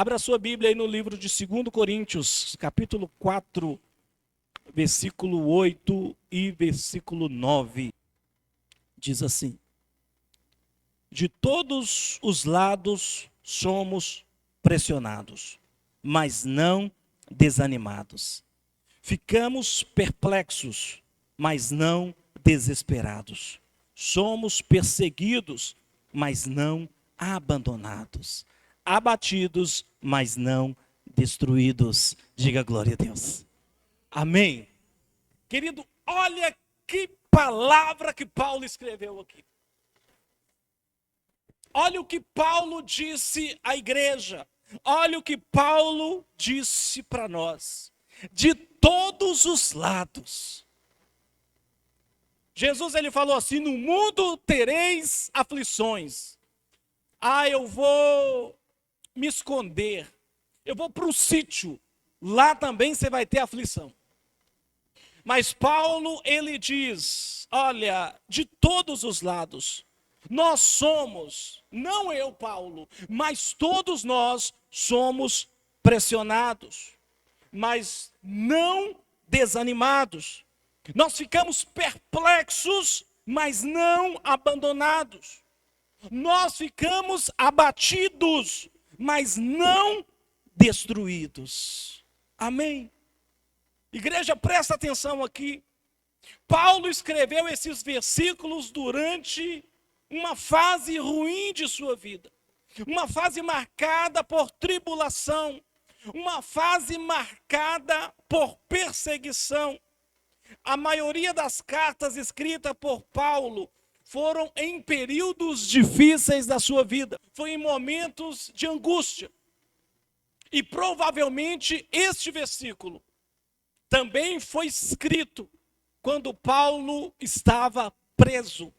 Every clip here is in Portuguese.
Abra a sua Bíblia aí no livro de 2 Coríntios, capítulo 4, versículo 8 e versículo 9. Diz assim: de todos os lados somos pressionados, mas não desanimados. Ficamos perplexos, mas não desesperados. Somos perseguidos, mas não abandonados. Abatidos, mas não destruídos. Diga glória a Deus. Amém. Querido, olha que palavra que Paulo escreveu aqui. Olha o que Paulo disse à igreja. Olha o que Paulo disse para nós. De todos os lados. Jesus, ele falou assim: no mundo tereis aflições. Eu vou me esconder. Eu vou para o sítio. Lá também você vai ter aflição. Mas Paulo, ele diz, olha, de todos os lados, nós somos, não eu, Paulo, mas todos nós somos pressionados, mas não desanimados. Nós ficamos perplexos, mas não abandonados. Nós ficamos abatidos, mas não destruídos. Amém? Igreja, presta atenção aqui. Paulo escreveu esses versículos durante uma fase ruim de sua vida. Uma fase marcada por tribulação. Uma fase marcada por perseguição. A maioria das cartas escritas por Paulo foram em períodos difíceis da sua vida. Foi em momentos de angústia. E provavelmente este versículo também foi escrito quando Paulo estava preso.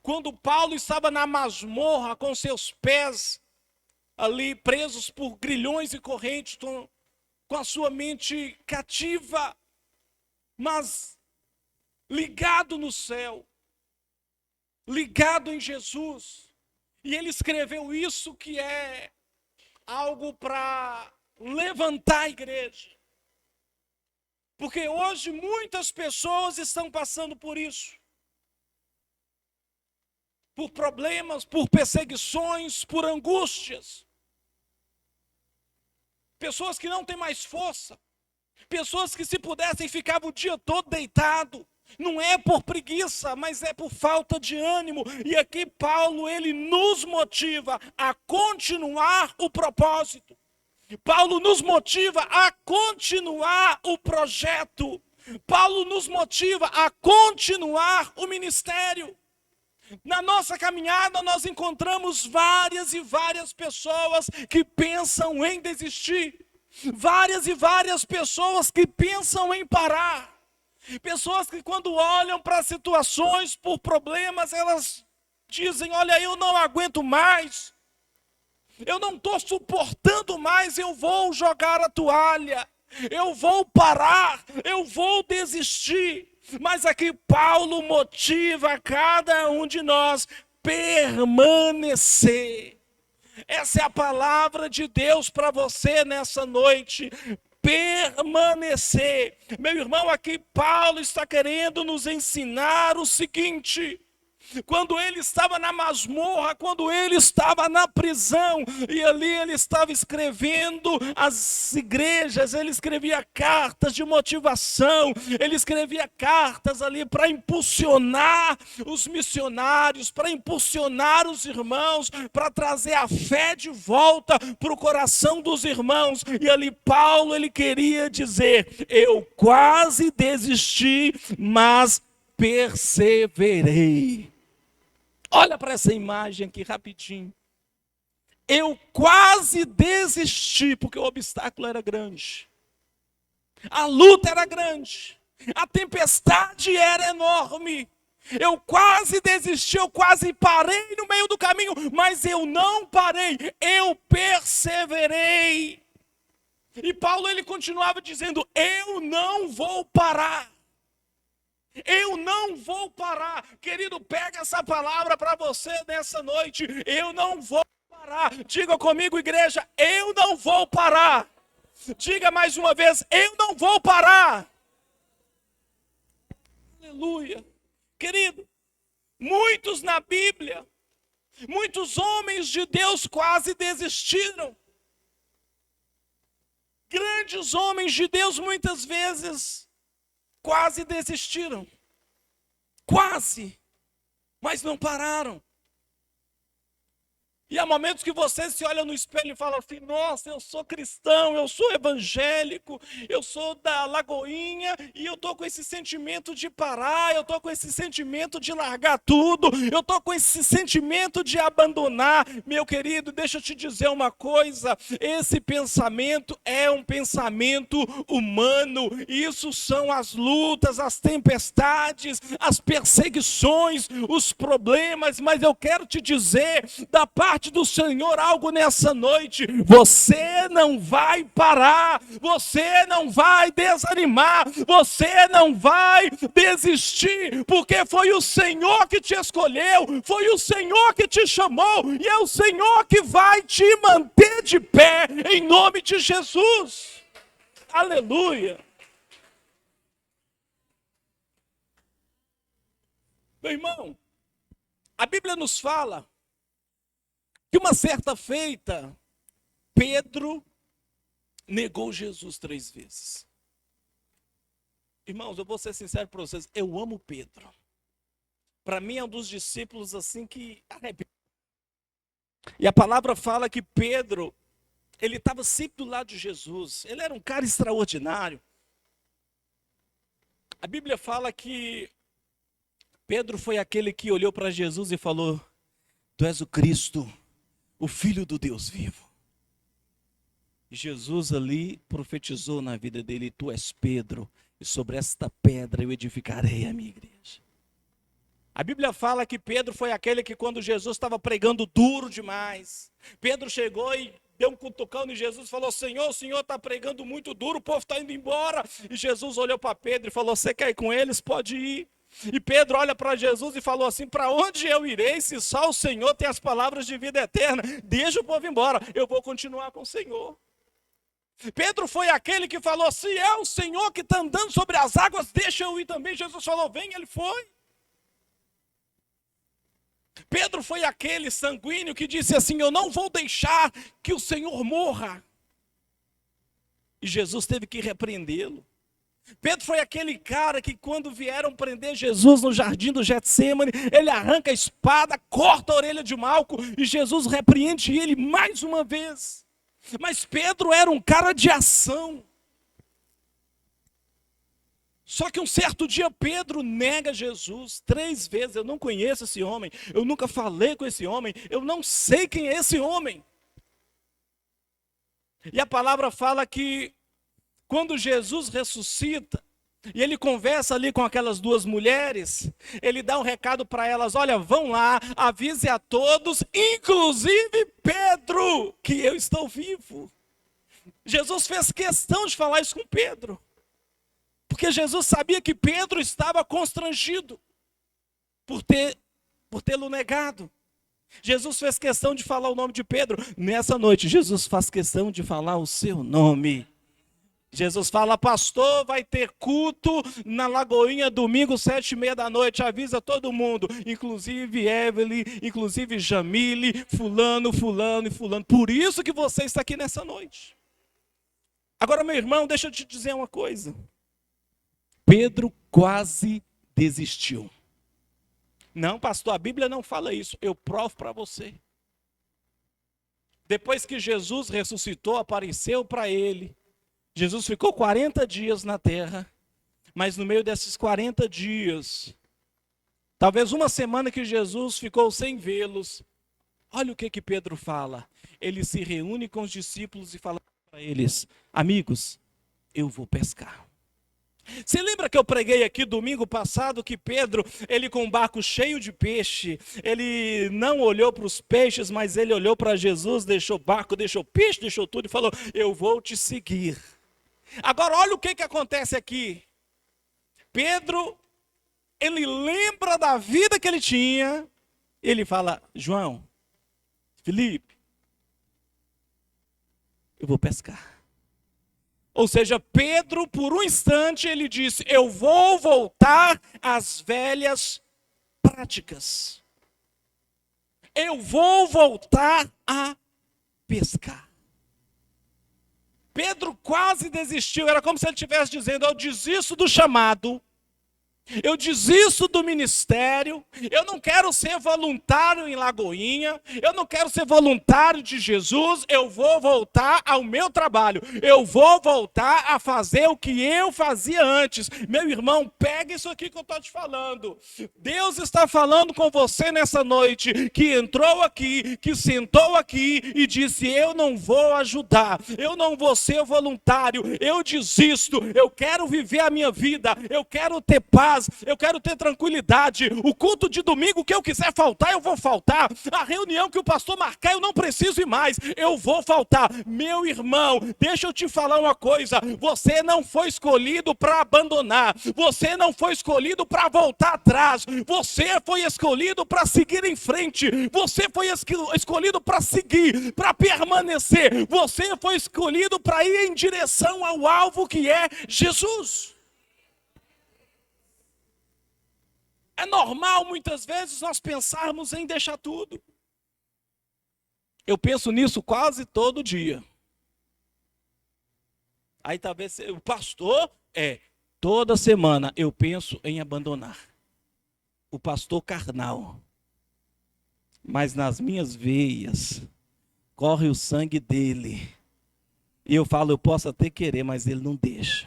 Quando Paulo estava na masmorra com seus pés ali presos por grilhões e correntes, com a sua mente cativa, mas ligado no céu, ligado em Jesus. E ele escreveu isso que é algo para levantar a igreja. Porque hoje muitas pessoas estão passando por isso. Por problemas, por perseguições, por angústias. Pessoas que não têm mais força. Pessoas que, se pudessem, ficavam o dia todo deitado. Não é por preguiça, mas é por falta de ânimo. E aqui Paulo, ele nos motiva a continuar o propósito. Paulo nos motiva a continuar o projeto. Paulo nos motiva a continuar o ministério. Na nossa caminhada nós encontramos várias e várias pessoas que pensam em desistir. Várias e várias pessoas que pensam em parar. Pessoas que, quando olham para situações, por problemas, elas dizem: olha, eu não aguento mais. Eu não estou suportando mais, eu vou jogar a toalha. Eu vou parar, eu vou desistir. Mas aqui Paulo motiva cada um de nós a permanecer. Essa é a palavra de Deus para você nessa noite. Permanecer. Meu irmão, aqui Paulo está querendo nos ensinar o seguinte: quando ele estava na masmorra, quando ele estava na prisão, e ali ele estava escrevendo às igrejas, ele escrevia cartas de motivação, ele escrevia cartas ali para impulsionar os missionários, para impulsionar os irmãos, para trazer a fé de volta para o coração dos irmãos. E ali Paulo, ele queria dizer: eu quase desisti, mas perseverei. Olha para essa imagem aqui rapidinho. Eu quase desisti, porque o obstáculo era grande. A luta era grande. A tempestade era enorme. Eu quase desisti, eu quase parei no meio do caminho, mas eu não parei, eu perseverei. E Paulo, ele continuava dizendo: eu não vou parar. Eu não vou parar. Querido, pega essa palavra para você nessa noite. Eu não vou parar. parar. Diga comigo, igreja, eu não vou parar. Diga mais uma vez, eu não vou parar. Aleluia. Querido, muitos na Bíblia, muitos homens de Deus quase desistiram. Grandes homens de Deus muitas vezes quase desistiram. Quase, mas não pararam. E há momentos que você se olha no espelho e fala assim, nossa, eu sou cristão, eu sou evangélico, eu sou da Lagoinha, e eu estou com esse sentimento de parar, eu estou com esse sentimento de largar tudo, eu estou com esse sentimento de abandonar. Meu querido, deixa eu te dizer uma coisa, esse pensamento é um pensamento humano, isso são as lutas, as tempestades, as perseguições, os problemas, mas eu quero te dizer, da parte do Senhor algo nessa noite, você não vai parar, você não vai desanimar, você não vai desistir, porque foi o Senhor que te escolheu, foi o Senhor que te chamou, e é o Senhor que vai te manter de pé, em nome de Jesus. Aleluia. Meu irmão, a Bíblia nos fala que uma certa feita, Pedro negou Jesus 3 vezes. Irmãos, eu vou ser sincero para vocês, eu amo Pedro. Para mim é um dos discípulos assim que arrebenta. E a palavra fala que Pedro, ele estava sempre do lado de Jesus. Ele era um cara extraordinário. A Bíblia fala que Pedro foi aquele que olhou para Jesus e falou, tu és o Cristo, o Filho do Deus vivo. E Jesus ali profetizou na vida dele, tu és Pedro, e sobre esta pedra eu edificarei a minha igreja. A Bíblia fala que Pedro foi aquele que quando Jesus estava pregando duro demais, Pedro chegou e deu um cutucão em Jesus e falou, Senhor, o Senhor está pregando muito duro, o povo está indo embora. E Jesus olhou para Pedro e falou, você quer ir com eles? Pode ir. E Pedro olha para Jesus e falou assim, para onde eu irei se só o Senhor tem as palavras de vida eterna? Deixa o povo embora, eu vou continuar com o Senhor. Pedro foi aquele que falou, se é o Senhor que está andando sobre as águas, deixa eu ir também. Jesus falou, vem, ele foi. Pedro foi aquele sanguíneo que disse assim, eu não vou deixar que o Senhor morra. E Jesus teve que repreendê-lo. Pedro foi aquele cara que quando vieram prender Jesus no jardim do Getsêmani, ele arranca a espada, corta a orelha de Malco e Jesus repreende ele mais uma vez. Mas Pedro era um cara de ação. Só que um certo dia Pedro nega Jesus 3 vezes. Eu não conheço esse homem, eu nunca falei com esse homem, eu não sei quem é esse homem. E a palavra fala que quando Jesus ressuscita, e ele conversa ali com aquelas 2 mulheres, ele dá um recado para elas, olha, vão lá, avise a todos, inclusive Pedro, que eu estou vivo. Jesus fez questão de falar isso com Pedro, porque Jesus sabia que Pedro estava constrangido por tê-lo negado. Jesus fez questão de falar o nome de Pedro. Nessa noite, Jesus faz questão de falar o seu nome. Jesus fala, pastor, vai ter culto na Lagoinha, domingo, 7h30 da noite, avisa todo mundo, inclusive Evelyn, inclusive Jamile, fulano, fulano e fulano. Por isso que você está aqui nessa noite. Agora, meu irmão, deixa eu te dizer uma coisa. Pedro quase desistiu. Não, pastor, a Bíblia não fala isso, eu provo para você. Depois que Jesus ressuscitou, apareceu para ele. Jesus ficou 40 dias na terra, mas no meio desses 40 dias, talvez uma semana que Jesus ficou sem vê-los, olha o que Pedro fala. Ele se reúne com os discípulos e fala para eles, amigos, eu vou pescar. Você lembra que eu preguei aqui domingo passado que Pedro, ele com um barco cheio de peixe, ele não olhou para os peixes, mas ele olhou para Jesus, deixou barco, deixou peixe, deixou tudo e falou, eu vou te seguir. Agora olha o que acontece aqui. Pedro, ele lembra da vida que ele tinha, ele fala, João, Felipe, eu vou pescar. Ou seja, Pedro, por um instante, ele disse, eu vou voltar às velhas práticas. Eu vou voltar a pescar. Pedro quase desistiu, era como se ele estivesse dizendo, eu desisto do chamado, eu desisto do ministério, eu não quero ser voluntário em Lagoinha, eu não quero ser voluntário de Jesus, eu vou voltar ao meu trabalho, eu vou voltar a fazer o que eu fazia antes. Meu irmão, pega isso aqui que eu estou te falando. Deus está falando com você nessa noite, que entrou aqui, que sentou aqui e disse, eu não vou ajudar, eu não vou ser voluntário, eu desisto, eu quero viver a minha vida, eu quero ter paz, eu quero ter tranquilidade. O culto de domingo que eu quiser faltar, eu vou faltar. A reunião que o pastor marcar, eu não preciso ir mais, eu vou faltar. Meu irmão, deixa eu te falar uma coisa, você não foi escolhido para abandonar, você não foi escolhido para voltar atrás, você foi escolhido para seguir em frente, você foi escolhido para seguir, para permanecer, você foi escolhido para ir em direção ao alvo que é Jesus. É normal muitas vezes nós pensarmos em deixar tudo. Eu penso nisso quase todo dia. Aí talvez o pastor, toda semana eu penso em abandonar. O pastor carnal. Mas nas minhas veias corre o sangue dele. E eu falo, eu posso até querer, mas ele não deixa.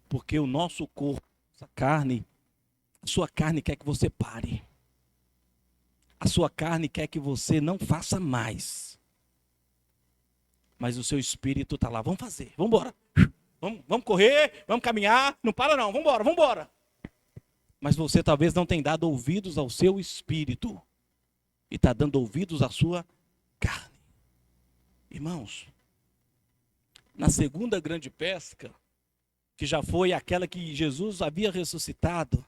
Porque o nosso corpo, a sua carne quer que você pare. A sua carne quer que você não faça mais. Mas o seu espírito está lá, vamos fazer, vamos embora. Vamos correr, vamos caminhar, não para não, vamos embora. Mas você talvez não tenha dado ouvidos ao seu espírito. E está dando ouvidos à sua carne. Irmãos, na segunda grande pesca, que já foi aquela que Jesus havia ressuscitado,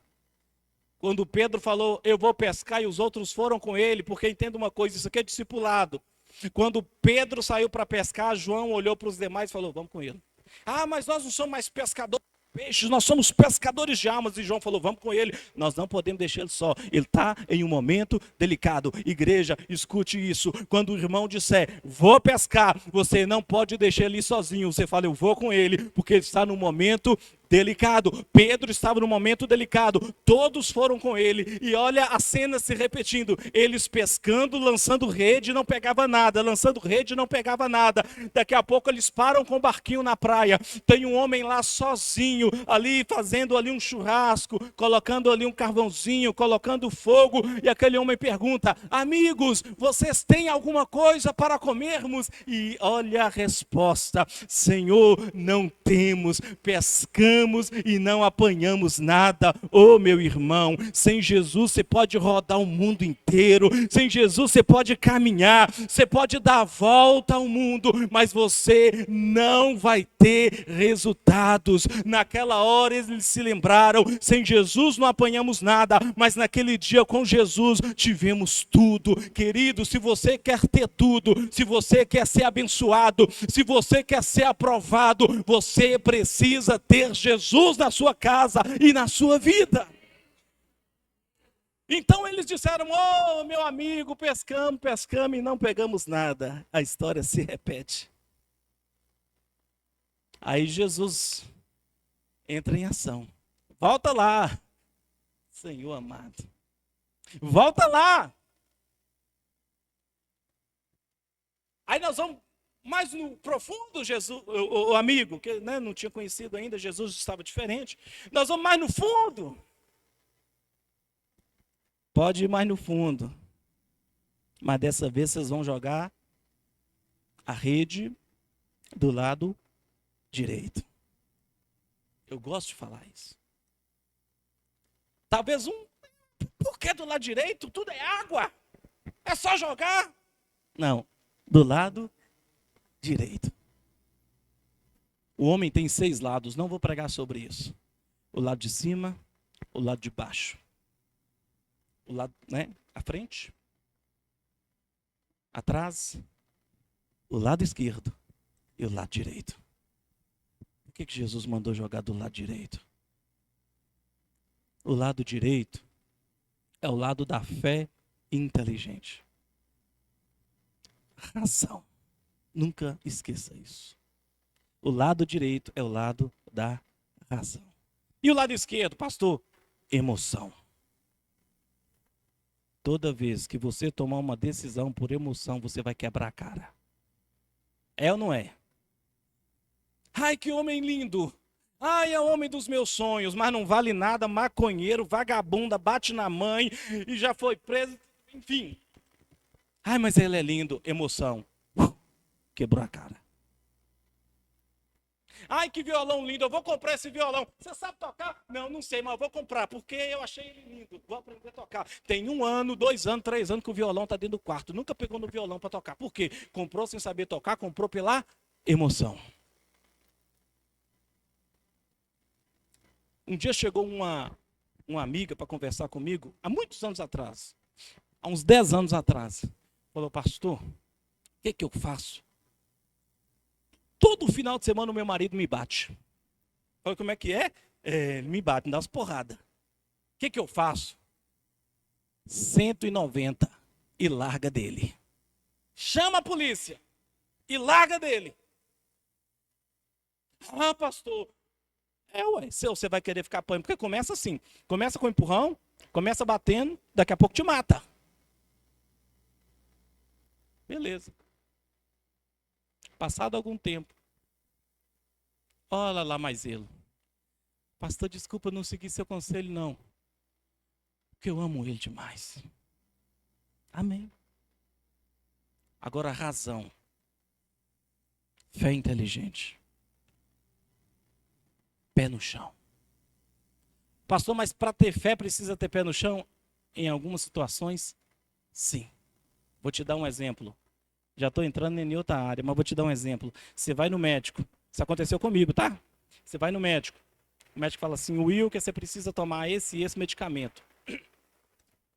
quando Pedro falou, eu vou pescar, e os outros foram com ele, porque entenda uma coisa, isso aqui é discipulado. Quando Pedro saiu para pescar, João olhou para os demais e falou, vamos com ele. Ah, mas nós não somos mais pescadores de peixes, nós somos pescadores de almas. E João falou, vamos com ele, nós não podemos deixar ele só, ele está em um momento delicado. Igreja, escute isso, quando o irmão disser, vou pescar, você não pode deixar ele sozinho, você fala, eu vou com ele, porque ele está num momento delicado. Pedro estava num momento delicado, todos foram com ele, e olha a cena se repetindo, eles pescando, lançando rede, não pegava nada, lançando rede, não pegava nada. Daqui a pouco eles param com o barquinho na praia, tem um homem lá sozinho, ali fazendo ali um churrasco, colocando ali um carvãozinho, colocando fogo, e aquele homem pergunta, amigos, vocês têm alguma coisa para comermos? E olha a resposta, Senhor, não temos, pescamos e não apanhamos nada. Oh, meu irmão, sem Jesus você pode rodar o mundo inteiro, sem Jesus você pode caminhar, você pode dar a volta ao mundo, mas você não vai ter resultados. Naquela hora eles se lembraram, sem Jesus não apanhamos nada, mas naquele dia com Jesus tivemos tudo. Querido, se você quer ter tudo, se você quer ser abençoado, se você quer ser aprovado, você precisa ter Jesus na sua casa e na sua vida. Então eles disseram, oh meu amigo, pescamos e não pegamos nada. A história se repete. Aí Jesus entra em ação. Volta lá, Senhor amado. Volta lá. Aí nós vamos mais no profundo, Jesus, o amigo, que não tinha conhecido ainda, Jesus estava diferente. Nós vamos mais no fundo. Pode ir mais no fundo. Mas dessa vez vocês vão jogar a rede do lado direito. Eu gosto de falar isso. Talvez por que do lado direito? Tudo é água. É só jogar. Não, do lado direito. O homem tem 6 lados, não vou pregar sobre isso. O lado de cima, o lado de baixo. O lado, à frente, atrás o lado esquerdo e o lado direito. Por que Jesus mandou jogar do lado direito? O lado direito é o lado da fé inteligente. Razão. Nunca esqueça isso. O lado direito é o lado da razão. E o lado esquerdo, pastor? Emoção. Toda vez que você tomar uma decisão por emoção, você vai quebrar a cara. É ou não é? Ai, que homem lindo. Ai, é o homem dos meus sonhos, mas não vale nada, maconheiro, vagabunda, bate na mãe e já foi preso, enfim. Ai, mas ele é lindo, emoção. Quebrou a cara. Ai, que violão lindo, eu vou comprar esse violão. Você sabe tocar? Não, não sei, mas eu vou comprar, porque eu achei ele lindo. Vou aprender a tocar. Tem 1 ano, 2 anos, 3 anos que o violão está dentro do quarto. Nunca pegou no violão para tocar. Por quê? Comprou sem saber tocar, comprou pela emoção. Um dia chegou uma amiga para conversar comigo, há muitos anos atrás, há uns 10 anos atrás. Falou, pastor, o que eu faço? Todo final de semana o meu marido me bate. Falei, como é que é? Ele me bate, me dá umas porradas. O que eu faço? 190 e larga dele. Chama a polícia e larga dele. Ah, pastor, ué, se você vai querer ficar apanhando, porque começa assim, começa com um empurrão, começa batendo, daqui a pouco te mata. Beleza. Passado algum tempo, olha lá mais ele. Pastor, desculpa, não segui seu conselho não, porque eu amo ele demais. Amém. Agora a razão, fé inteligente, pé no chão. Pastor, mas para ter fé precisa ter pé no chão? Em algumas situações, sim. Vou te dar um exemplo. Já estou entrando em outra área, mas vou te dar um exemplo. Você vai no médico. Isso aconteceu comigo, tá? Você vai no médico. O médico fala assim, Will, que você precisa tomar esse e esse medicamento.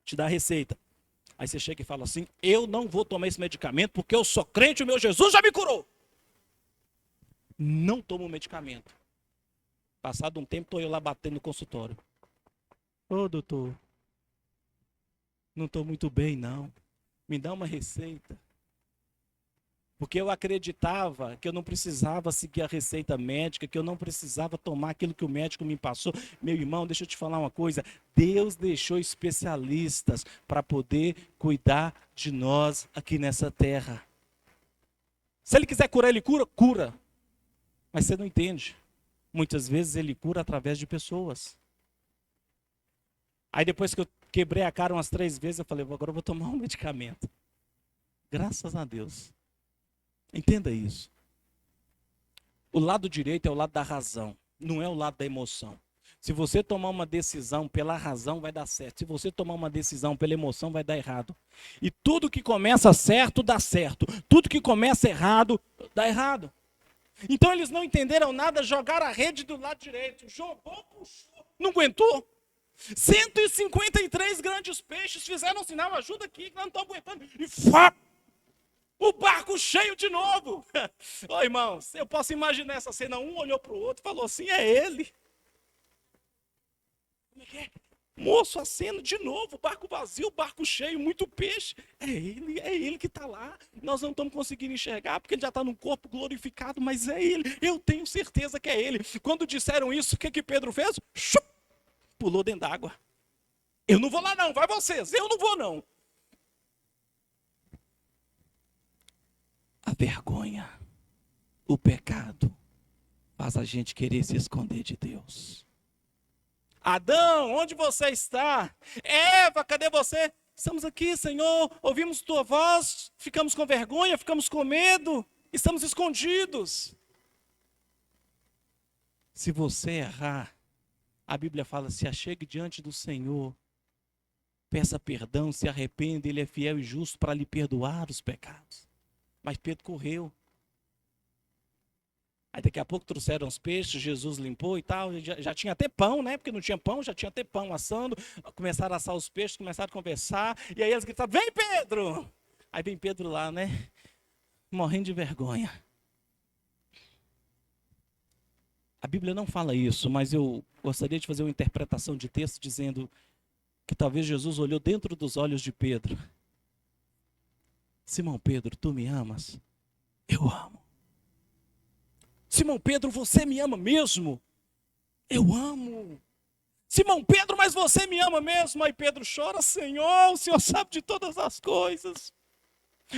Te dá a receita. Aí você chega e fala assim, eu não vou tomar esse medicamento porque eu sou crente e o meu Jesus já me curou. Não tomo o medicamento. Passado um tempo, estou eu lá batendo no consultório. Ô, doutor, não estou muito bem, não. Me dá uma receita. Porque eu acreditava que eu não precisava seguir a receita médica, que eu não precisava tomar aquilo que o médico me passou. Meu irmão, deixa eu te falar uma coisa. Deus deixou especialistas para poder cuidar de nós aqui nessa terra. Se Ele quiser curar, Ele cura? Cura. Mas você não entende. Muitas vezes Ele cura através de pessoas. Aí depois que eu quebrei a cara umas 3 vezes, eu falei, agora eu vou tomar um medicamento. Graças a Deus. Entenda isso. O lado direito é o lado da razão, não é o lado da emoção. Se você tomar uma decisão pela razão, vai dar certo. Se você tomar uma decisão pela emoção, vai dar errado. E tudo que começa certo, dá certo. Tudo que começa errado, dá errado. Então eles não entenderam nada, jogaram a rede do lado direito. Jogou, puxou, não aguentou. 153 grandes peixes fizeram um sinal, ajuda aqui, que nós não estamos aguentando. E fá! O barco cheio de novo. Ô, irmãos, eu posso imaginar essa cena. Um olhou para o outro e falou assim, é ele. Como é que é? Moço, a cena de novo, barco vazio, barco cheio, muito peixe. É ele que está lá. Nós não estamos conseguindo enxergar, porque ele já está no corpo glorificado, mas é ele. Eu tenho certeza que é ele. Quando disseram isso, o que Pedro fez? Chup, pulou dentro d'água. Eu não vou lá não, vai vocês, eu não vou não. A vergonha, o pecado, faz a gente querer se esconder de Deus. Adão, onde você está? Eva, cadê você? Estamos aqui, Senhor, ouvimos tua voz, ficamos com vergonha, ficamos com medo, estamos escondidos. Se você errar, a Bíblia fala, se achegue diante do Senhor, peça perdão, se arrependa, Ele é fiel e justo para lhe perdoar os pecados. Mas Pedro correu. Aí daqui a pouco trouxeram os peixes, Jesus limpou e tal. Já tinha até pão, né? Porque não tinha pão, já tinha até pão assando. Começaram a assar os peixes, começaram a conversar. E aí eles gritaram, vem Pedro! Aí vem Pedro lá, né? morrendo de vergonha. A Bíblia não fala isso, mas eu gostaria de fazer uma interpretação de texto dizendo que talvez Jesus olhou dentro dos olhos de Pedro. Simão Pedro, tu me amas? Eu amo. Simão Pedro, você me ama mesmo? Eu amo. Simão Pedro, mas você me ama mesmo? Aí Pedro chora, Senhor, o Senhor sabe de todas as coisas.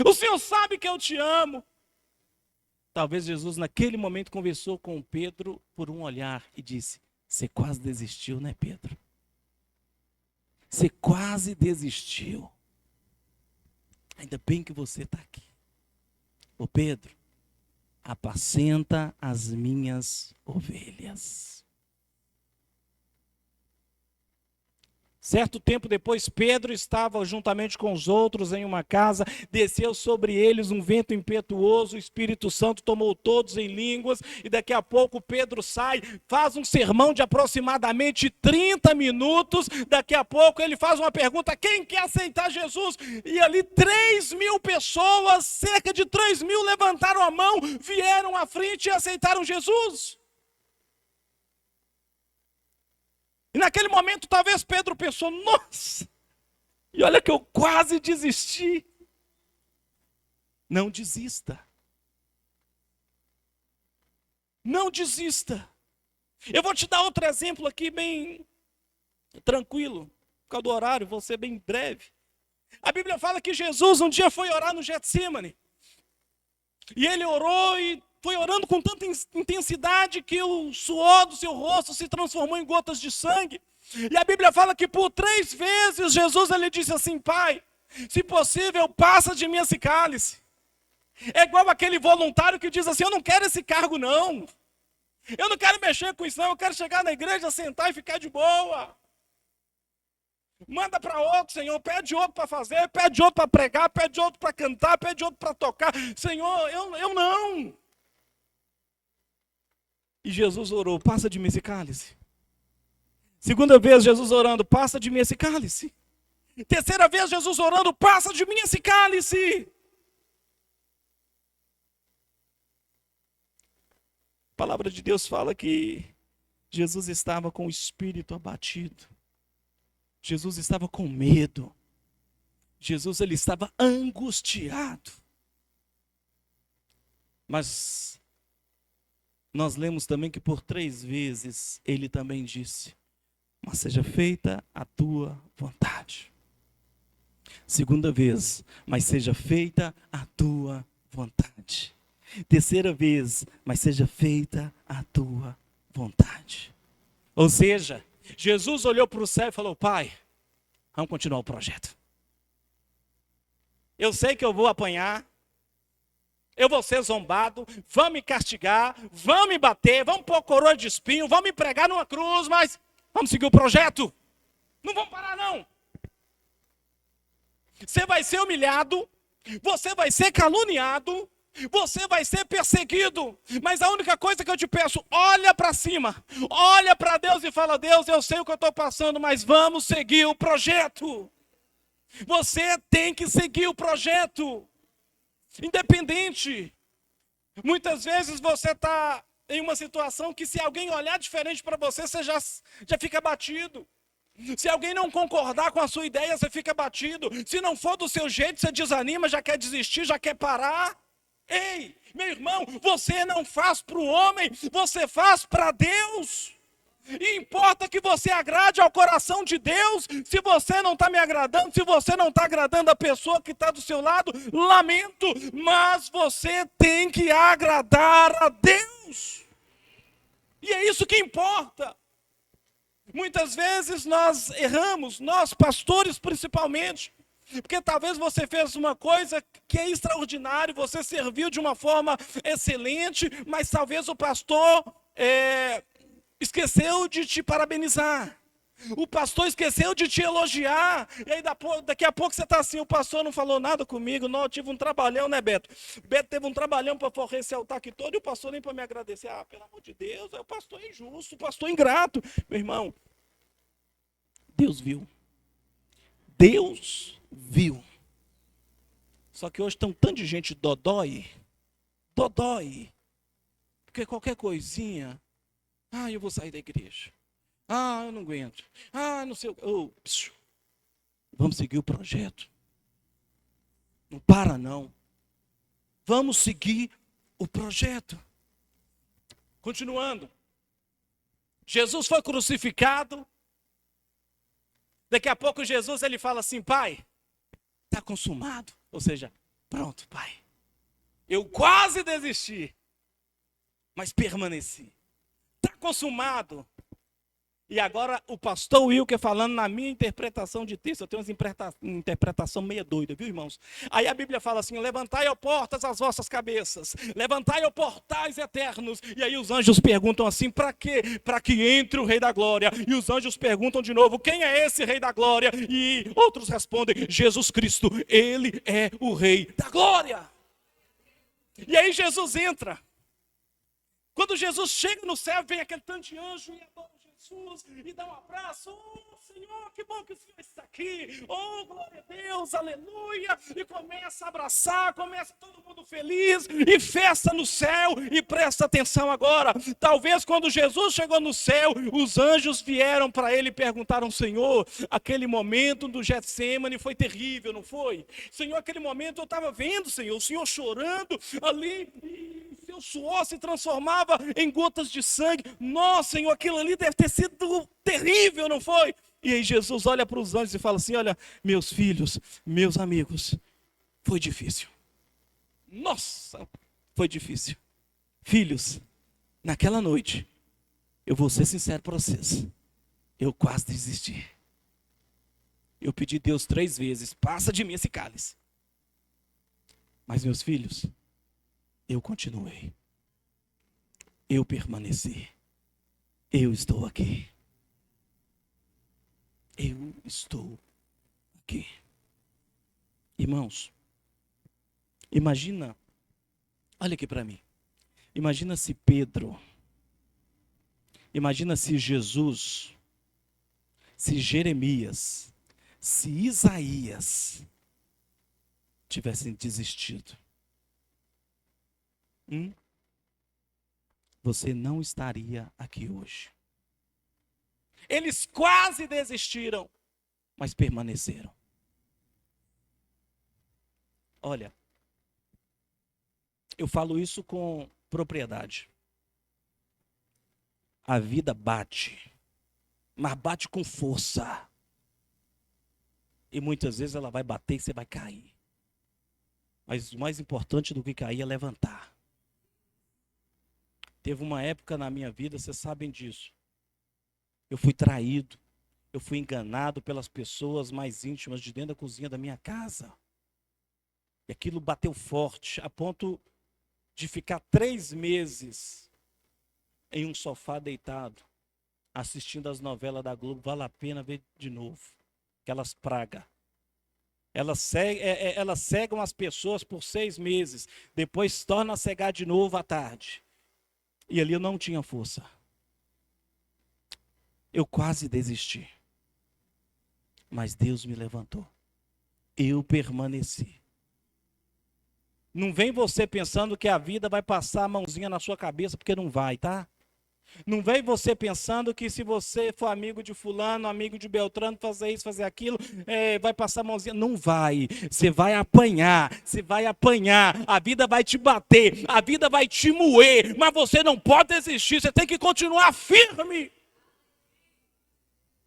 O Senhor sabe que eu te amo. Talvez Jesus naquele momento conversou com Pedro por um olhar e disse, você quase desistiu, né, Pedro? Você quase desistiu. Ainda bem que você está aqui. Ô Pedro, apacenta as minhas ovelhas. Certo tempo depois, Pedro estava juntamente com os outros em uma casa, desceu sobre eles um vento impetuoso, o Espírito Santo tomou todos em línguas, e daqui a pouco Pedro sai, faz um sermão de aproximadamente 30 minutos, daqui a pouco ele faz uma pergunta, quem quer aceitar Jesus? E ali 3.000 pessoas, cerca de 3.000 levantaram a mão, vieram à frente e aceitaram Jesus. E naquele momento talvez Pedro pensou, nossa, e olha que eu quase desisti. Não desista. Não desista. Eu vou te dar outro exemplo aqui bem tranquilo, por causa do horário, vou ser bem breve. A Bíblia fala que Jesus um dia foi orar no Getsêmani. E ele orou e foi orando com tanta intensidade que o suor do seu rosto se transformou em gotas de sangue. E a Bíblia fala que por 3 vezes Jesus ele disse assim, Pai, se possível, passa de mim esse cálice. É igual aquele voluntário que diz assim, eu não quero esse cargo não. Eu não quero mexer com isso não, eu quero chegar na igreja, sentar e ficar de boa. Manda para outro, Senhor, pede outro para fazer, pede outro para pregar, pede outro para cantar, pede outro para tocar. Senhor, eu não. E Jesus orou, passa de mim esse cálice. Segunda vez, Jesus orando, passa de mim esse cálice. Terceira vez, Jesus orando, passa de mim esse cálice. A palavra de Deus fala que Jesus estava com o espírito abatido. Jesus estava com medo. Jesus ele estava angustiado. Mas nós lemos também que por 3 vezes ele também disse, mas seja feita a tua vontade. Segunda vez, mas seja feita a tua vontade. Terceira vez, mas seja feita a tua vontade. Ou seja, Jesus olhou para o céu e falou, Pai, vamos continuar o projeto. Eu sei que eu vou apanhar, eu vou ser zombado, vão me castigar, vão me bater, vão pôr coroa de espinho, vão me pregar numa cruz, mas vamos seguir o projeto. Não vamos parar não. Você vai ser humilhado, você vai ser caluniado, você vai ser perseguido, mas a única coisa que eu te peço, olha para cima, olha para Deus e fala, Deus, eu sei o que eu estou passando, mas vamos seguir o projeto. Você tem que seguir o projeto, independente. Muitas vezes você está em uma situação que se alguém olhar diferente para você, você já fica abatido. Se alguém não concordar com a sua ideia, você fica abatido. Se não for do seu jeito, você desanima, já quer desistir, já quer parar. Ei, meu irmão, você não faz para o homem, você faz para Deus. E importa que você agrade ao coração de Deus. Se você não está me agradando, se você não está agradando a pessoa que está do seu lado, lamento, mas você tem que agradar a Deus. E é isso que importa. Muitas vezes nós erramos, nós pastores principalmente, porque talvez você fez uma coisa que é extraordinária, você serviu de uma forma excelente, mas talvez o pastor esqueceu de te parabenizar. O pastor esqueceu de te elogiar. E aí daqui a pouco você está assim, o pastor não falou nada comigo. Não, eu tive um trabalhão, né, Beto? Beto teve um trabalhão para forrar esse altar aqui todo e o pastor nem para me agradecer. Ah, pelo amor de Deus, é o pastor injusto, o pastor ingrato. Meu irmão, Deus viu. Deus viu. Só que hoje tem um tanto de gente dodói dodói. Porque qualquer coisinha, eu vou sair da igreja. Eu não aguento. Não sei o que. Vamos seguir o projeto. Não para não. Vamos seguir o projeto. Continuando. Jesus foi crucificado. Daqui a pouco Jesus ele fala assim: Pai, está consumado. Ou seja, pronto, Pai. Eu quase desisti, mas permaneci. Está consumado. E agora o pastor Wilker falando na minha interpretação de texto. Eu tenho uma interpretação meio doida, viu, irmãos? Aí a Bíblia fala assim: levantai, ó portas, as vossas cabeças. Levantai, ó portais eternos. E aí os anjos perguntam assim: para quê? Para que entre o Rei da Glória. E os anjos perguntam de novo: quem é esse Rei da Glória? E outros respondem: Jesus Cristo. Ele é o Rei da Glória. E aí Jesus entra. Quando Jesus chega no céu, vem aquele tanto de anjo e adora Jesus e dá um abraço. Senhor, que bom que o Senhor está aqui. Glória a Deus, aleluia. E começa a abraçar, começa todo mundo feliz e festa no céu. E presta atenção agora. Talvez quando Jesus chegou no céu, os anjos vieram para ele e perguntaram: Senhor, aquele momento do Getsêmani foi terrível, não foi? Senhor, aquele momento eu estava vendo, Senhor, o Senhor chorando ali e o seu suor se transformava em gotas de sangue. Nossa, Senhor, aquilo ali deve ter sido terrível, não foi? E aí Jesus olha para os anjos e fala assim: olha, meus filhos, meus amigos, foi difícil. Nossa, foi difícil. Filhos, naquela noite, eu vou ser sincero para vocês, eu quase desisti. Eu pedi a Deus 3 vezes: passa de mim esse cálice. Mas meus filhos, eu continuei. Eu permaneci. Eu estou aqui. Eu estou aqui. Irmãos, imagina, olha aqui para mim. Imagina se Pedro, imagina se Jesus, se Jeremias, se Isaías tivessem desistido. Você não estaria aqui hoje. Eles quase desistiram, mas permaneceram. Olha, eu falo isso com propriedade. A vida bate, mas bate com força. E muitas vezes ela vai bater e você vai cair. Mas o mais importante do que cair é levantar. Teve uma época na minha vida, vocês sabem disso. Eu fui traído, eu fui enganado pelas pessoas mais íntimas de dentro da cozinha da minha casa. E aquilo bateu forte, a ponto de ficar 3 meses em um sofá deitado, assistindo as novelas da Globo. Vale a pena ver de novo. Aquelas pragas. Elas cegam as pessoas por 6 meses, depois torna a cegar de novo à tarde. E ali eu não tinha força. Eu quase desisti. Mas Deus me levantou. Eu permaneci. Não vem você pensando que a vida vai passar a mãozinha na sua cabeça, porque não vai, tá? Não vem você pensando que se você for amigo de fulano, amigo de Beltrano, fazer isso, fazer aquilo, vai passar a mãozinha. Não vai. Você vai apanhar. Você vai apanhar. A vida vai te bater. A vida vai te moer. Mas você não pode desistir. Você tem que continuar firme.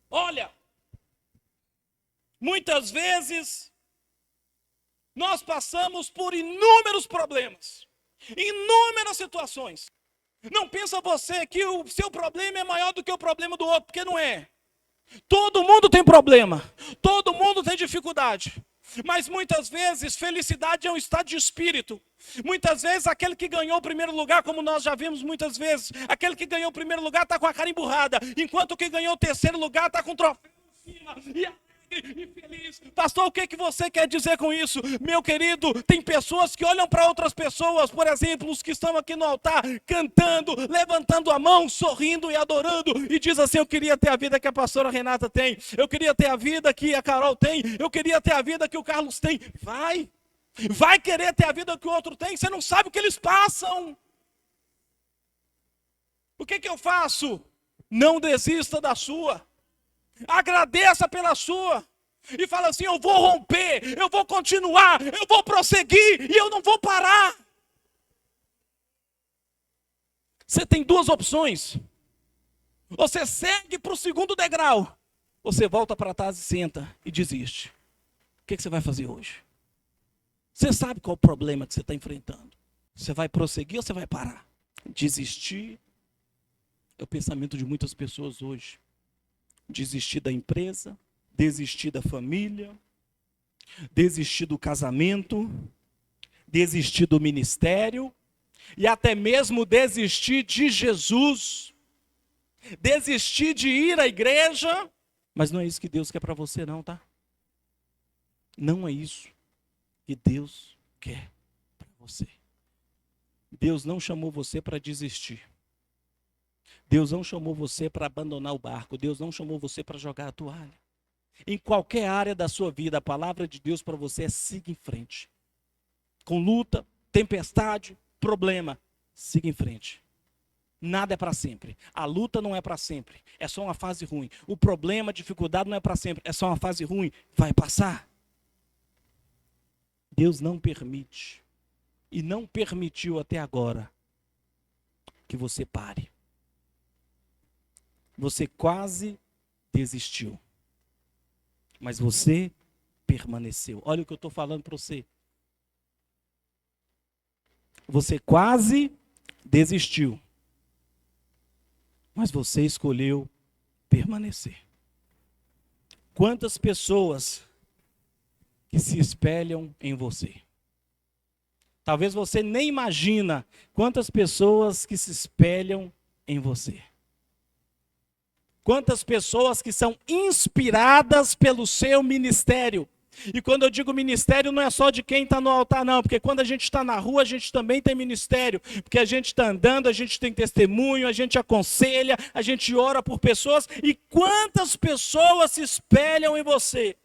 Olha, muitas vezes nós passamos por inúmeros problemas, inúmeras situações. Não pensa você que o seu problema é maior do que o problema do outro, porque não é. Todo mundo tem problema, todo mundo tem dificuldade. Mas muitas vezes felicidade é um estado de espírito. Muitas vezes aquele que ganhou o primeiro lugar, como nós já vimos muitas vezes, aquele que ganhou o primeiro lugar está com a cara emburrada, enquanto o que ganhou o terceiro lugar está com o troféu em cima e feliz. Pastor, o que você quer dizer com isso? Meu querido, tem pessoas que olham para outras pessoas, por exemplo, os que estão aqui no altar, cantando, levantando a mão, sorrindo e adorando, e diz assim: eu queria ter a vida que a pastora Renata tem, eu queria ter a vida que a Carol tem, eu queria ter a vida que o Carlos tem. Vai, vai querer ter a vida que o outro tem, você não sabe o que eles passam. O que eu faço? Não desista da sua. Agradeça pela sua. E fala assim, eu vou romper, eu vou continuar, eu vou prosseguir e eu não vou parar. Você tem duas opções. Você segue para o segundo degrau. Você volta para trás e senta e desiste. O que você vai fazer hoje? Você sabe qual é o problema que você está enfrentando. Você vai prosseguir ou você vai parar? Desistir é o pensamento de muitas pessoas hoje. Desistir da empresa, desistir da família, desistir do casamento, desistir do ministério e até mesmo desistir de Jesus, desistir de ir à igreja. Mas não é isso que Deus quer para você não, tá? Não é isso que Deus quer para você. Deus não chamou você para desistir. Deus não chamou você para abandonar o barco. Deus não chamou você para jogar a toalha. Em qualquer área da sua vida, a palavra de Deus para você é siga em frente. Com luta, tempestade, problema, siga em frente. Nada é para sempre. A luta não é para sempre. É só uma fase ruim. O problema, a dificuldade não é para sempre. É só uma fase ruim. Vai passar. Deus não permite. E não permitiu até agora que você pare. Você quase desistiu. Mas você permaneceu. Olha o que eu estou falando para você. Você quase desistiu. Mas você escolheu permanecer. Quantas pessoas que se espelham em você? Talvez você nem imagina quantas pessoas que se espelham em você. Quantas pessoas que são inspiradas pelo seu ministério. E quando eu digo ministério, não é só de quem está no altar, não. Porque quando a gente está na rua, a gente também tem ministério. Porque a gente está andando, a gente tem testemunho, a gente aconselha, a gente ora por pessoas. E quantas pessoas se espelham em você?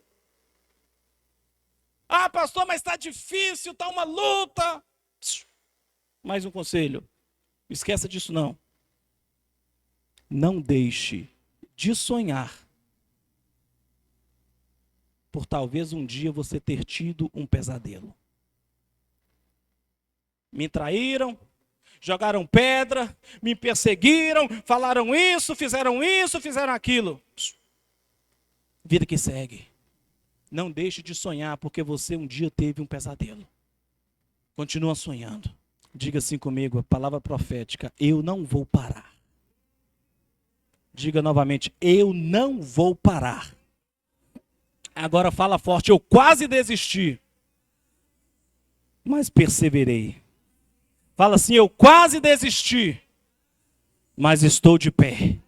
Ah, pastor, mas está difícil, está uma luta. Mais um conselho. Não esqueça disso não. Não deixe de sonhar por talvez um dia você ter tido um pesadelo. Me traíram, jogaram pedra, me perseguiram, falaram isso, fizeram aquilo. Vida que segue. Não deixe de sonhar, porque você um dia teve um pesadelo. Continua sonhando. Diga assim comigo, a palavra profética, eu não vou parar. Diga novamente, eu não vou parar. Agora fala forte, eu quase desisti, mas perseverei. Fala assim, eu quase desisti, mas estou de pé.